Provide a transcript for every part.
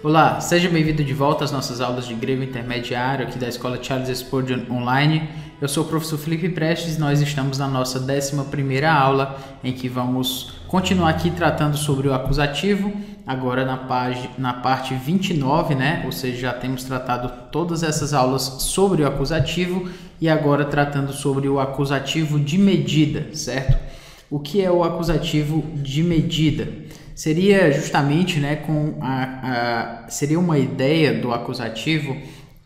Olá, seja bem-vindo de volta às nossas aulas de grego intermediário aqui da Escola Charles Spurgeon Online. Eu sou o professor Felipe Prestes e nós estamos na nossa 11ª aula, em que vamos continuar aqui tratando sobre o acusativo, agora na parte 29, né? Ou seja, já temos tratado todas essas aulas sobre o acusativo e agora tratando sobre o acusativo de medida, certo? O que é o acusativo de medida? Seria justamente, né, seria uma ideia do acusativo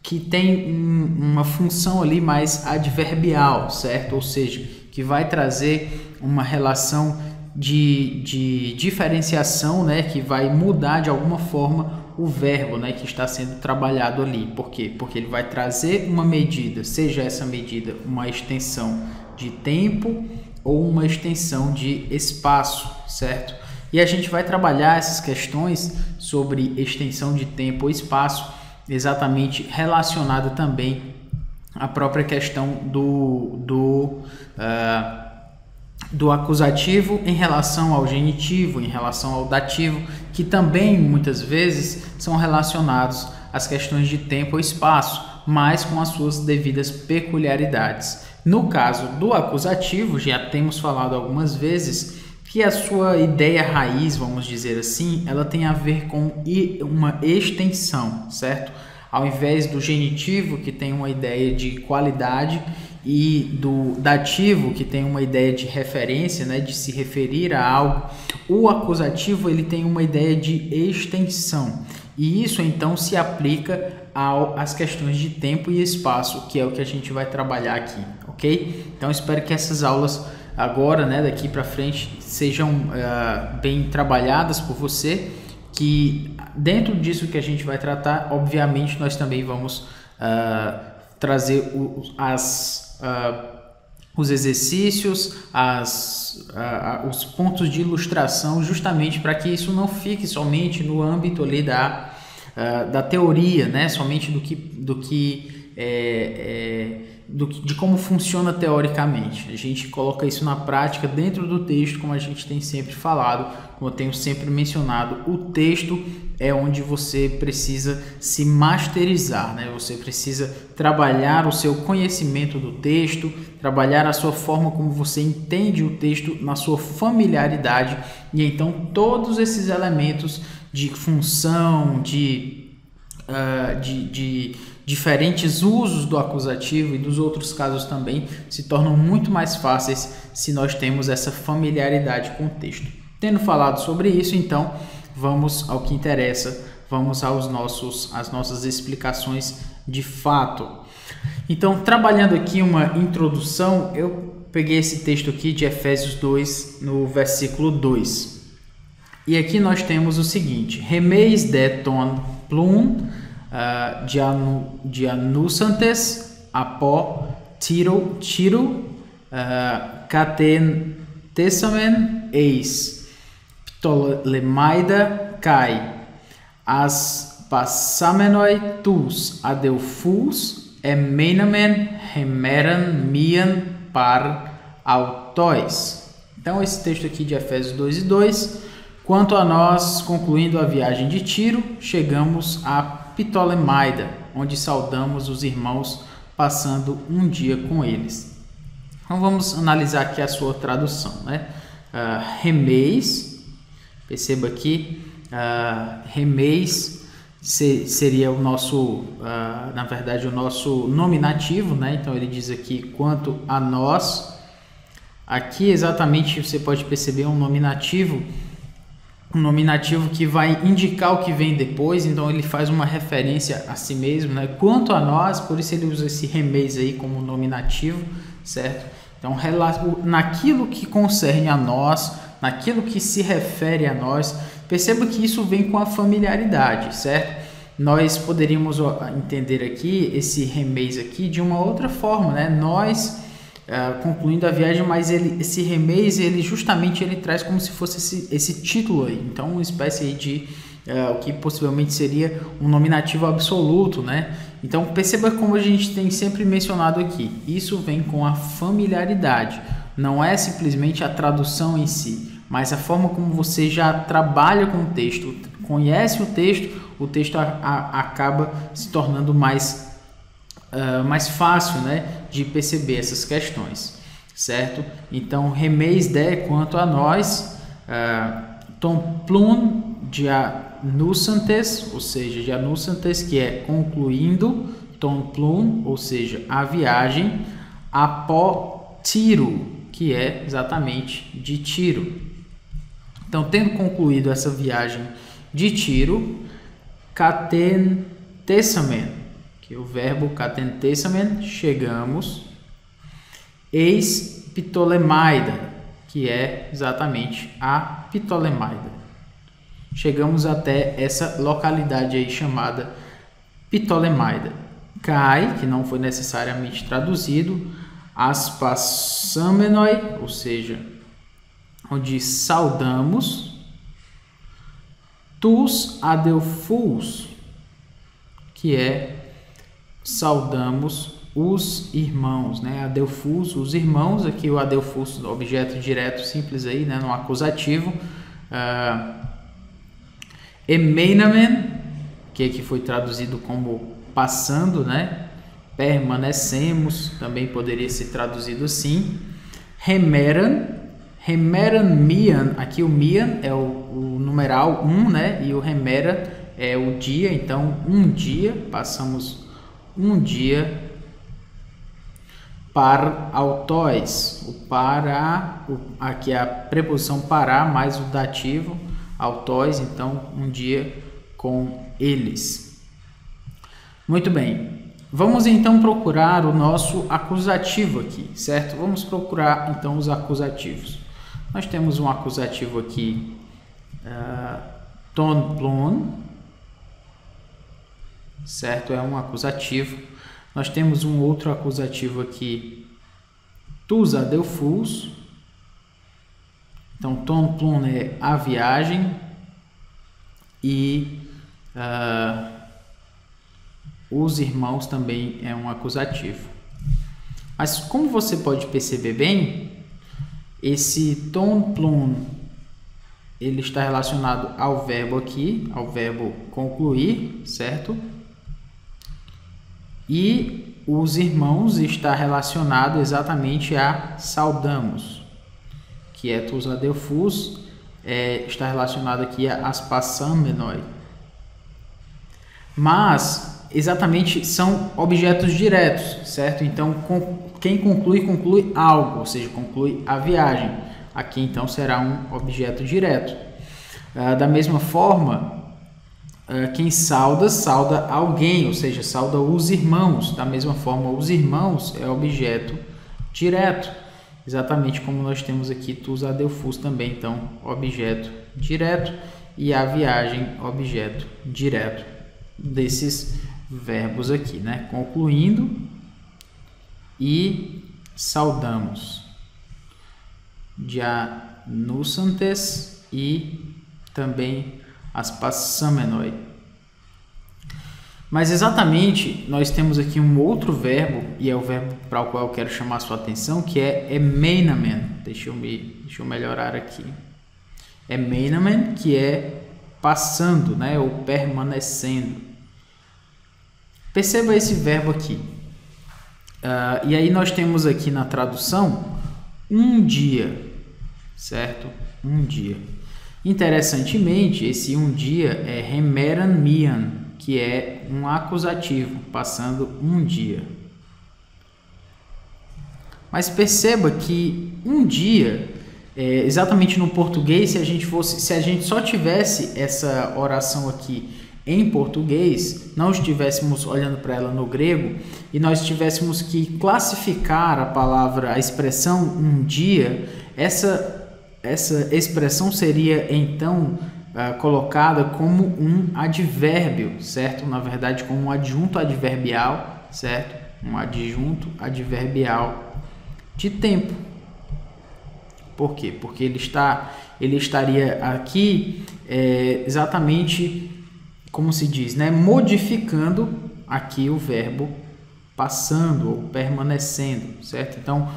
que tem uma função ali mais adverbial, certo? Ou seja, que vai trazer uma relação de diferenciação, né, que vai mudar de alguma forma o verbo, né, que está sendo trabalhado ali. Por quê? Porque ele vai trazer uma medida, seja essa medida uma extensão de tempo ou uma extensão de espaço, certo? E a gente vai trabalhar essas questões sobre extensão de tempo ou espaço, exatamente relacionada também à própria questão do acusativo em relação ao genitivo, em relação ao dativo, que também muitas vezes são relacionados às questões de tempo ou espaço, mas com as suas devidas peculiaridades. No caso do acusativo, já temos falado algumas vezes que a sua ideia raiz, vamos dizer assim, ela tem a ver com uma extensão, certo? Ao invés do genitivo, que tem uma ideia de qualidade, e do dativo, que tem uma ideia de referência, né, de se referir a algo, o acusativo ele tem uma ideia de extensão. E isso então se aplica às questões de tempo e espaço, que é o que a gente vai trabalhar aqui, ok? Então espero que essas aulas agora, né, daqui para frente, sejam bem trabalhadas por você, que dentro disso que a gente vai tratar, obviamente nós também vamos trazer os exercícios, os pontos de ilustração, justamente para que isso não fique somente no âmbito ali da teoria, né, somente de como funciona teoricamente. A gente coloca isso na prática dentro do texto, como a gente tem sempre falado, como eu tenho sempre mencionado, o texto é onde você precisa se masterizar, né? Você precisa trabalhar o seu conhecimento do texto, trabalhar a sua forma como você entende o texto, na sua familiaridade, e então todos esses elementos de função, de diferentes usos do acusativo e dos outros casos também se tornam muito mais fáceis se nós temos essa familiaridade com o texto. Tendo falado sobre isso, então, vamos ao que interessa, vamos às nossas explicações de fato. Então, trabalhando aqui uma introdução, eu peguei esse texto aqui de Efésios 2, no versículo 2. E aqui nós temos o seguinte: Remeis de ton plum dianusantes apo tiro catentessamen eis ptolemaida kai as passamenoi tus adelfus emenamen remeran mian par autois. Então esse texto aqui de Efésios 2 e 2: Quanto a nós, concluindo a viagem de Tiro, chegamos a Ptolemaida, onde saudamos os irmãos, passando um dia com eles. Então vamos analisar aqui a sua tradução, né? Remeis, perceba aqui, remeis seria o nosso, na verdade, o nosso nominativo, né? Então ele diz aqui, quanto a nós. Aqui exatamente você pode perceber um nominativo que vai indicar o que vem depois, então ele faz uma referência a si mesmo, né? Quanto a nós, por isso ele usa esse remeis aí como nominativo, certo? Então, naquilo que concerne a nós, naquilo que se refere a nós, perceba que isso vem com a familiaridade, certo? Nós poderíamos entender aqui esse remeis aqui de uma outra forma, né? Nós concluindo a viagem, mas esse remeis, ele justamente traz como se fosse esse título aí, então uma espécie aí de o que possivelmente seria um nominativo absoluto, né? Então perceba como a gente tem sempre mencionado aqui, isso vem com a familiaridade, não é simplesmente a tradução em si, mas a forma como você já trabalha com o texto, conhece o texto acaba se tornando mais fácil, né, de perceber essas questões, certo? Então, remeis de quanto a nós, ton plum dia nusantes, ou seja, dia nusantes, que é concluindo, ton plum, ou seja, a viagem, apó Tiro, que é exatamente de Tiro. Então, tendo concluído essa viagem de Tiro, catentessamen, que é o verbo catentessamen, chegamos, eis Ptolemaida, que é exatamente a Ptolemaida. Chegamos até essa localidade aí chamada Ptolemaida. Kai, que não foi necessariamente traduzido, aspasamenoi, ou seja, onde saudamos, tus adelphus, que é saudamos os irmãos, né? Adelphus, os irmãos, aqui o adelphus, objeto direto simples aí, né? No acusativo. Emeinamen, que aqui foi traduzido como passando, né? Permanecemos, também poderia ser traduzido assim. Remeran mian, aqui o mian é o numeral 1, né? E o remeran é o dia, então um dia, passamos um dia. Par autóis, o para, aqui é a preposição para mais o dativo, autóis, então um dia com eles. Muito bem, vamos então procurar o nosso acusativo aqui, certo? Vamos procurar então os acusativos. Nós temos um acusativo aqui, ton plum, certo? É um acusativo. Nós temos um outro acusativo aqui, tus adelphus. Então, ton plum é a viagem e os irmãos também é um acusativo. Mas como você pode perceber bem, esse ton plum ele está relacionado ao verbo aqui, ao verbo concluir, certo? E os irmãos está relacionado exatamente a saudamos, que é tus adelphus, está relacionado aqui a aspasamenoi. Mas exatamente são objetos diretos, certo? Então quem conclui algo, ou seja, conclui a viagem. Aqui então será um objeto direto. Da mesma forma, quem sauda alguém, ou seja, sauda os irmãos. Da mesma forma, os irmãos é objeto direto, exatamente como nós temos aqui tus adelphus também, então objeto direto, e a viagem objeto direto desses verbos aqui, né? Concluindo e saudamos, dia nusantes e também aspasamenoi. Mas exatamente nós temos aqui um outro verbo, e é o verbo para o qual eu quero chamar a sua atenção, que é emeinamen. Deixa eu melhorar aqui. Emeinamen, que é passando, né, ou permanecendo. Perceba esse verbo aqui. E aí nós temos aqui na tradução um dia, certo? Um dia. Interessantemente, esse um dia é remeran mian, que é um acusativo, passando um dia. Mas perceba que um dia, exatamente no português, se a gente só tivesse essa oração aqui em português, não estivéssemos olhando para ela no grego, e nós tivéssemos que classificar a expressão um dia, essa expressão seria então colocada como um advérbio, certo? Na verdade, como um adjunto adverbial, certo? Um adjunto adverbial de tempo. Por quê? Porque ele estaria aqui exatamente, como se diz, né? Modificando aqui o verbo passando ou permanecendo, certo? Então,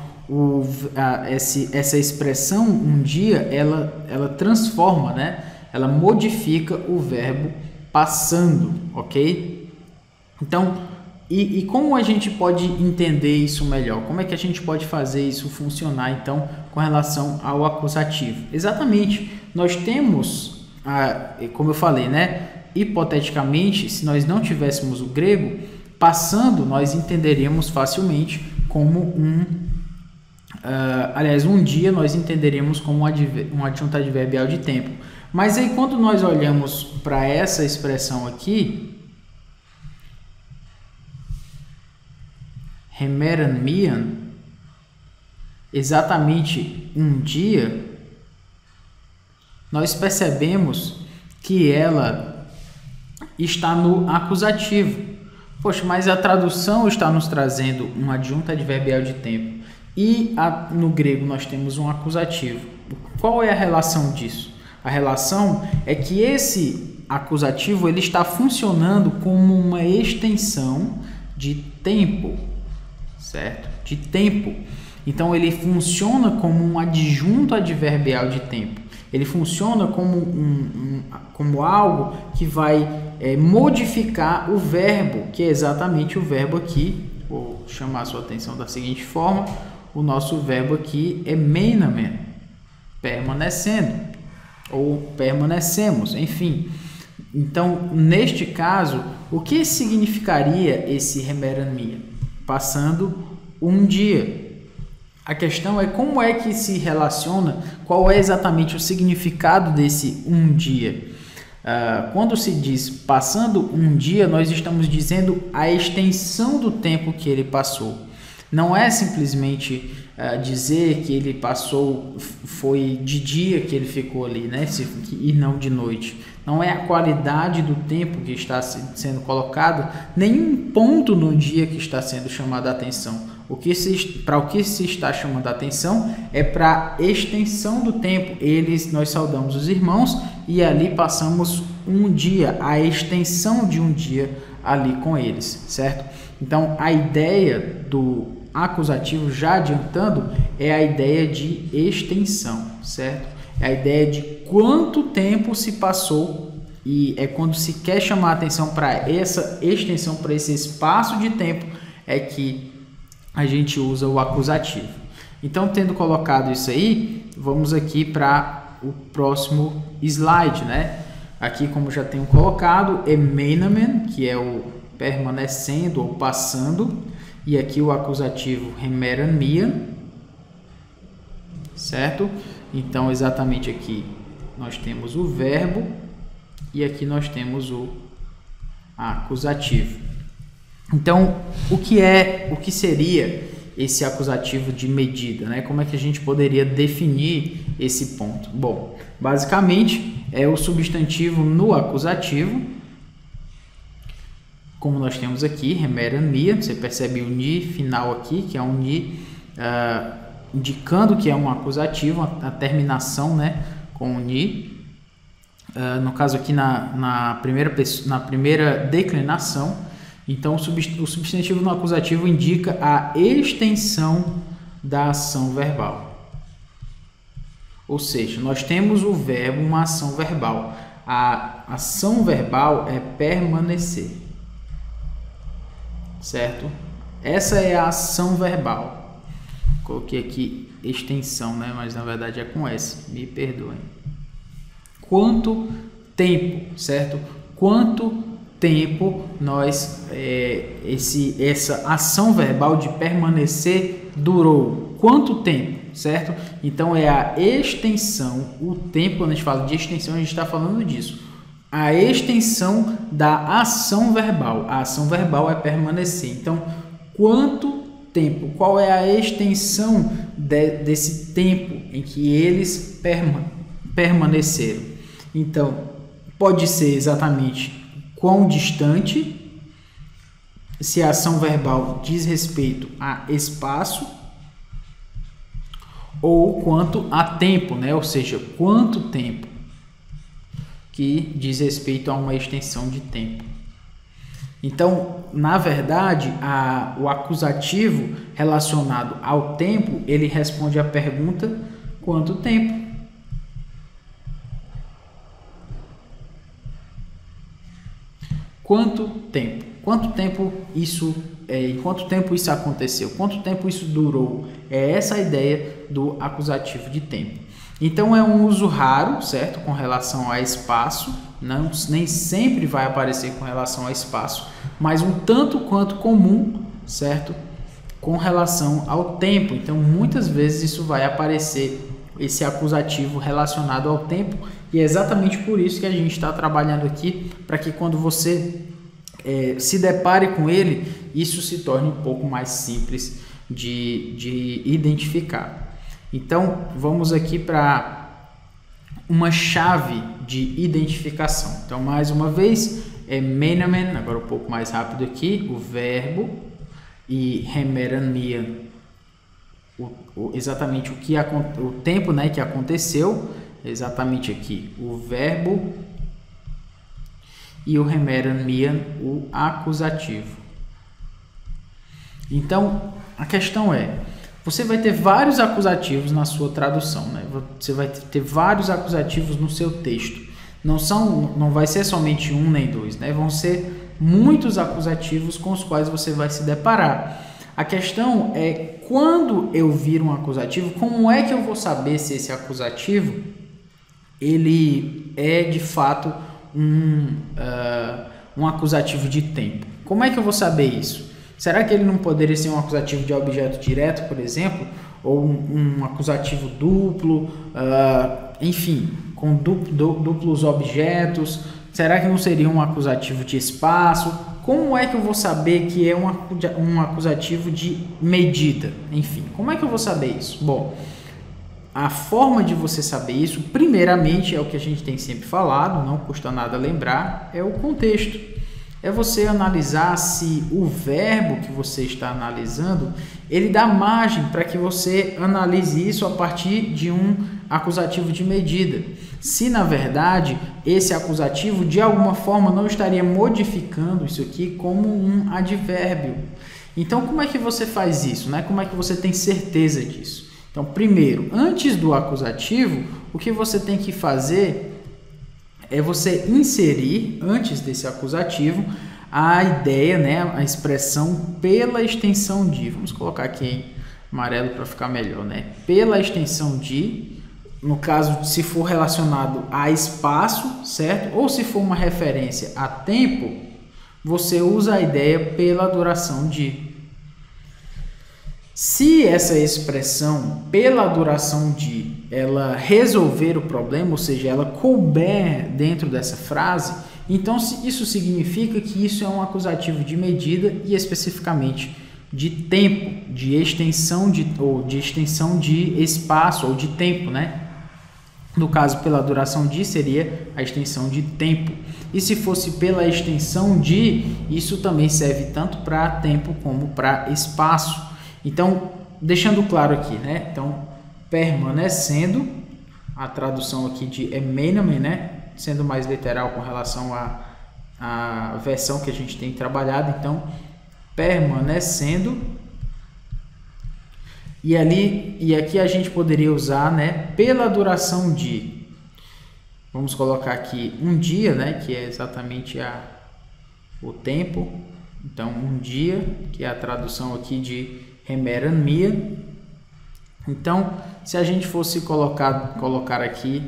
essa expressão um dia, ela transforma, né? ela modifica o verbo passando, ok? Então, e como a gente pode entender isso melhor? Como é que a gente pode fazer isso funcionar, então, com relação ao acusativo? Exatamente, nós temos, como eu falei, né? Hipoteticamente, se nós não tivéssemos o grego, passando, nós entenderíamos facilmente como um dia nós entenderíamos como um adjunto adverbial de tempo. Mas aí quando nós olhamos para essa expressão aqui, Hemeran mian, exatamente um dia, nós percebemos que ela está no acusativo. Poxa, mas a tradução está nos trazendo um adjunto adverbial de tempo e no grego nós temos um acusativo. Qual é a relação disso? A relação é que esse acusativo ele está funcionando como uma extensão de tempo, certo? De tempo. Então ele funciona como um adjunto adverbial de tempo. Ele funciona como algo que vai modificar o verbo, que é exatamente o verbo aqui. Vou chamar a sua atenção da seguinte forma: o nosso verbo aqui é meinamen, permanecendo, ou permanecemos, enfim. Então, neste caso, o que significaria esse Hemeran mian? Passando um dia. A questão é como é que se relaciona, qual é exatamente o significado desse um dia. Quando se diz passando um dia, nós estamos dizendo a extensão do tempo que ele passou. Não é simplesmente dizer que ele passou, foi de dia que ele ficou ali, né? E não de noite. Não é a qualidade do tempo que está sendo colocado, nenhum ponto no dia que está sendo chamado a atenção. Para o que se está chamando a atenção é para a extensão do tempo. Nós saudamos os irmãos e ali passamos um dia, a extensão de um dia ali com eles, certo? Então, a ideia do acusativo, já adiantando, é a ideia de extensão, certo? É a ideia de quanto tempo se passou e é quando se quer chamar a atenção para essa extensão, para esse espaço de tempo, é que a gente usa o acusativo. Então, tendo colocado isso aí, vamos aqui para o próximo slide, né? Aqui, como já tenho colocado, meinamen, que é o permanecendo ou passando, e aqui o acusativo Hemeran mian, certo? Então, exatamente aqui nós temos o verbo e aqui nós temos o acusativo. Então, o que seria esse acusativo de medida, né? Como é que a gente poderia definir esse ponto? Bom, basicamente é o substantivo no acusativo, como nós temos aqui, Hemeran mian. Você percebe o ni final aqui, que é um ni indicando que é um acusativo, a terminação, né, com o ni. No caso aqui na primeira declinação. Então, o substantivo no acusativo indica a extensão da ação verbal. Ou seja, nós temos o verbo, uma ação verbal. A ação verbal é permanecer. Certo? Essa é a ação verbal. Coloquei aqui extensão, né? Mas na verdade é com S. Me perdoem. Quanto tempo, certo? Quanto tempo essa ação verbal de permanecer durou? Quanto tempo, certo? Então é a extensão, o tempo, quando a gente fala de extensão, a gente está falando disso. A extensão da ação verbal. A ação verbal é permanecer. Então, quanto tempo? Qual é a extensão desse tempo em que eles permaneceram? Então, pode ser exatamente quão distante, se a ação verbal diz respeito a espaço, ou quanto a tempo, né? Ou seja, quanto tempo, que diz respeito a uma extensão de tempo. Então, na verdade, o acusativo relacionado ao tempo, ele responde à pergunta quanto tempo. Quanto tempo? Quanto tempo isso em quanto tempo isso aconteceu? Quanto tempo isso durou? É essa a ideia do acusativo de tempo. Então é um uso raro, certo? Com relação a espaço, não, nem sempre vai aparecer com relação a espaço, mas um tanto quanto comum, certo? Com relação ao tempo. Então muitas vezes isso vai aparecer, esse acusativo relacionado ao tempo, e é exatamente por isso que a gente está trabalhando aqui, para que quando você se depare com ele, isso se torne um pouco mais simples de identificar. Então vamos aqui para uma chave de identificação. Então mais uma vez, meinamen, agora um pouco mais rápido aqui, o verbo, e hemeran mian, exatamente o tempo, né, que aconteceu, exatamente aqui o verbo, e o hemeran mian, o acusativo. Então a questão é, você vai ter vários acusativos na sua tradução, né? Você vai ter vários acusativos no seu texto. Não vai ser somente um nem dois, né? Vão ser muitos acusativos com os quais você vai se deparar. A questão é, quando eu vir um acusativo, como é que eu vou saber se esse acusativo ele é de fato um acusativo de tempo? Como é que eu vou saber isso? Será que ele não poderia ser um acusativo de objeto direto, por exemplo? Ou um acusativo duplo, enfim, com duplos objetos? Será que não seria um acusativo de espaço? Como é que eu vou saber que é um acusativo de medida? Enfim, como é que eu vou saber isso? Bom, a forma de você saber isso, primeiramente, é o que a gente tem sempre falado, não custa nada lembrar, é o contexto. É você analisar se o verbo que você está analisando, ele dá margem para que você analise isso a partir de um acusativo de medida. Se, na verdade, esse acusativo, de alguma forma, não estaria modificando isso aqui como um advérbio. Então, como é que você faz isso, né? Como é que você tem certeza disso? Então, primeiro, antes do acusativo, o que você tem que fazer é você inserir, antes desse acusativo, a ideia, né, a expressão pela extensão de. Vamos colocar aqui em amarelo para ficar melhor, né? Pela extensão de, no caso, se for relacionado a espaço, certo? Ou se for uma referência a tempo, você usa a ideia pela duração de. Se essa expressão pela duração de ela resolver o problema, ou seja, ela couber dentro dessa frase, então isso significa que isso é um acusativo de medida e especificamente de tempo, de extensão de espaço ou de tempo, né? No caso, pela duração de seria a extensão de tempo. E se fosse pela extensão de, isso também serve tanto para tempo como para espaço. Então, deixando claro aqui, né? Então, permanecendo, a tradução aqui de meinamen, né? Sendo mais literal com relação à versão que a gente tem trabalhado. Então, permanecendo. E aqui a gente poderia usar, né? Pela duração de. Vamos colocar aqui um dia, né? Que é exatamente o tempo. Então, um dia, que é a tradução aqui de hemeran mian. Então, se a gente fosse colocar aqui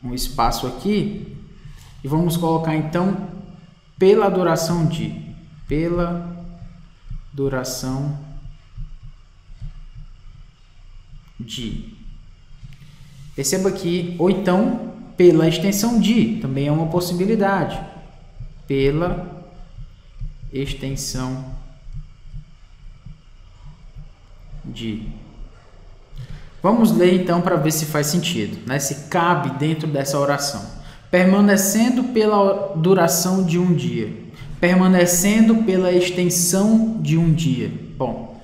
um espaço aqui, e vamos colocar então pela duração de. Pela duração de. Perceba aqui, ou então pela extensão de, também é uma possibilidade. Pela extensão de. Vamos ler então para ver se faz sentido, né? Se cabe dentro dessa oração. Permanecendo pela duração de um dia. Permanecendo pela extensão de um dia. Bom,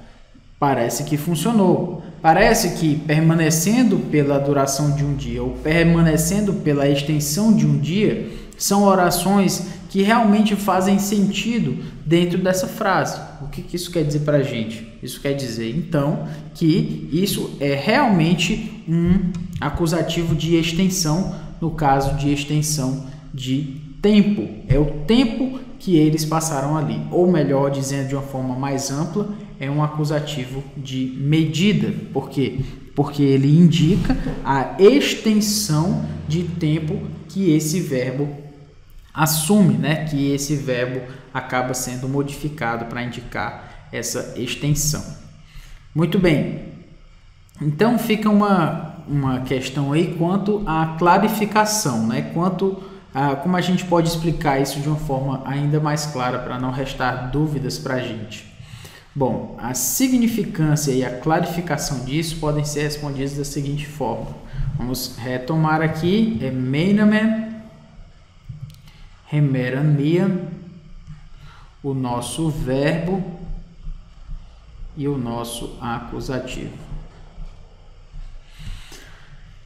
parece que funcionou. Parece que permanecendo pela duração de um dia ou permanecendo pela extensão de um dia são orações que realmente fazem sentido dentro dessa frase. O que isso quer dizer para a gente? Isso quer dizer, então, que isso é realmente um acusativo de extensão, no caso de extensão de tempo, é o tempo que eles passaram ali, ou melhor dizendo de uma forma mais ampla, é um acusativo de medida. Por quê? Porque ele indica a extensão de tempo que esse verbo assume, né? Que esse verbo acaba sendo modificado para indicar essa extensão. Muito bem, então fica uma questão aí quanto à clarificação, né? Quanto a como a gente pode explicar isso de uma forma ainda mais clara para não restar dúvidas para a gente. Bom, a significância e a clarificação disso podem ser respondidas da seguinte forma. Vamos retomar aqui, meinamen, hemeran mian, o nosso verbo e o nosso acusativo.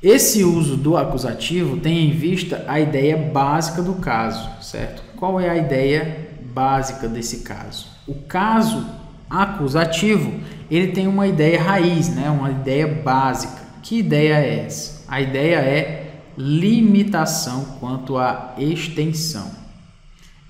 Esse uso do acusativo tem em vista a ideia básica do caso, certo? Qual é a ideia básica desse caso? O caso acusativo, ele tem uma ideia raiz, né? Uma ideia básica. Que ideia é essa? A ideia é limitação quanto à extensão.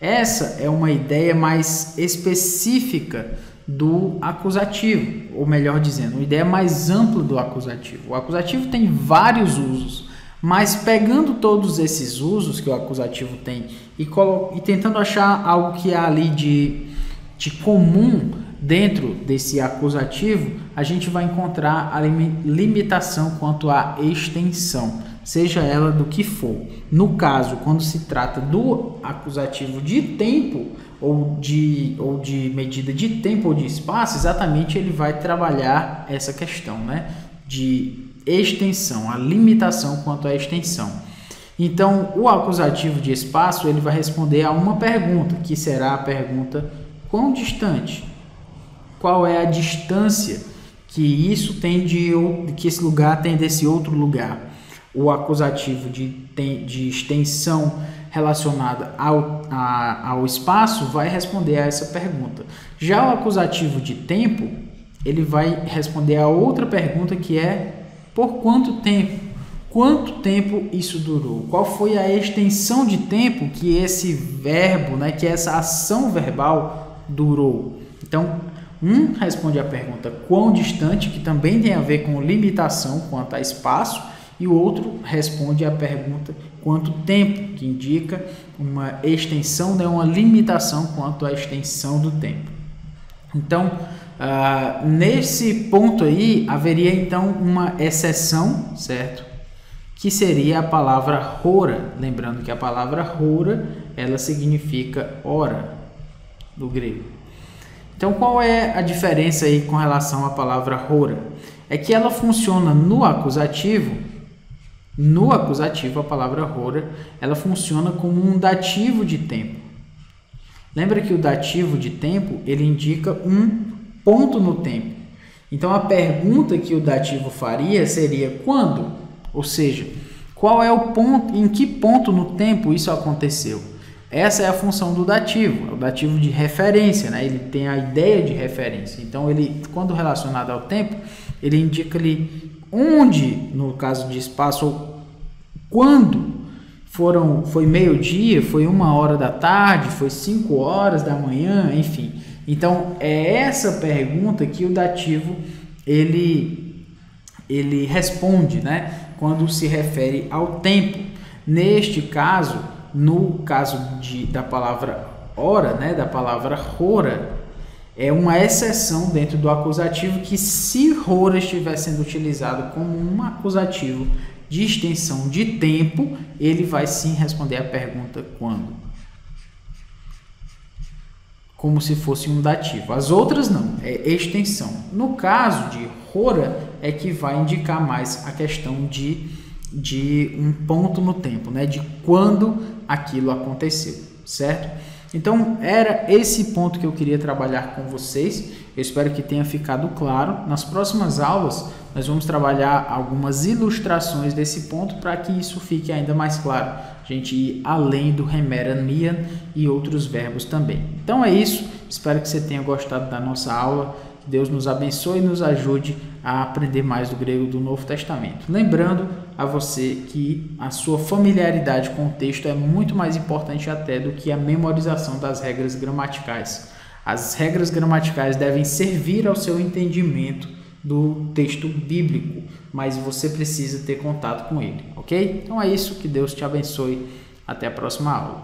Essa é uma ideia mais específica do acusativo, ou melhor dizendo, uma ideia mais ampla do acusativo. O acusativo tem vários usos, mas pegando todos esses usos que o acusativo tem e tentando achar algo que há ali de comum dentro desse acusativo, a gente vai encontrar a limitação quanto à extensão, seja ela do que for. No caso, quando se trata do acusativo de tempo, ou de medida de tempo ou de espaço, exatamente ele vai trabalhar essa questão, né, de extensão, a limitação quanto à extensão. Então, o acusativo de espaço, ele vai responder a uma pergunta, que será a pergunta: quão distante? Qual é a distância que isso tem que esse lugar tem desse outro lugar? O acusativo de extensão relacionada ao espaço vai responder a essa pergunta. Já o acusativo de tempo, ele vai responder a outra pergunta, que é: por quanto tempo? Quanto tempo isso durou? Qual foi a extensão de tempo que esse verbo, né, que essa ação verbal durou? Então, um responde a pergunta quão distante, que também tem a ver com limitação quanto a espaço, e o outro responde a pergunta quanto tempo, que indica uma extensão, né, uma limitação quanto à extensão do tempo. Então, nesse ponto aí, haveria então uma exceção, certo? Que seria a palavra hora. Lembrando que a palavra hora, ela significa hora, do grego. Então, qual é a diferença aí com relação à palavra hora? É que ela funciona no acusativo. No acusativo, a palavra hora, ela funciona como um dativo de tempo. Lembra que o dativo de tempo, ele indica um ponto no tempo. Então, a pergunta que o dativo faria seria quando? Ou seja, qual é o ponto, em que ponto no tempo isso aconteceu? Essa é a função do dativo, é o dativo de referência, né? Ele tem a ideia de referência. Então, ele, quando relacionado ao tempo, ele indica ali onde, no caso de espaço, ou quando foi meio-dia, foi 1h da tarde, foi 5h da manhã, enfim. Então, é essa pergunta que o dativo ele responde, né? Quando se refere ao tempo. Neste caso, no caso da palavra hora, né? Da palavra hora, é uma exceção dentro do acusativo, que se hora estiver sendo utilizado como um acusativo de extensão de tempo, ele vai sim responder a pergunta quando, como se fosse um dativo. As outras não, é extensão. No caso de hora, é que vai indicar mais a questão de um ponto no tempo, né? De quando aquilo aconteceu, certo? Então, era esse ponto que eu queria trabalhar com vocês. Eu espero que tenha ficado claro. Nas próximas aulas, nós vamos trabalhar algumas ilustrações desse ponto para que isso fique ainda mais claro. A gente ir além do hemeran mian e outros verbos também. Então é isso. Espero que você tenha gostado da nossa aula, Que Deus nos abençoe e nos ajude a aprender mais do grego do Novo Testamento. Lembrando a você que a sua familiaridade com o texto é muito mais importante até do que a memorização das regras gramaticais. As regras gramaticais devem servir ao seu entendimento do texto bíblico, mas você precisa ter contato com ele, ok? Então é isso, que Deus te abençoe. Até a próxima aula.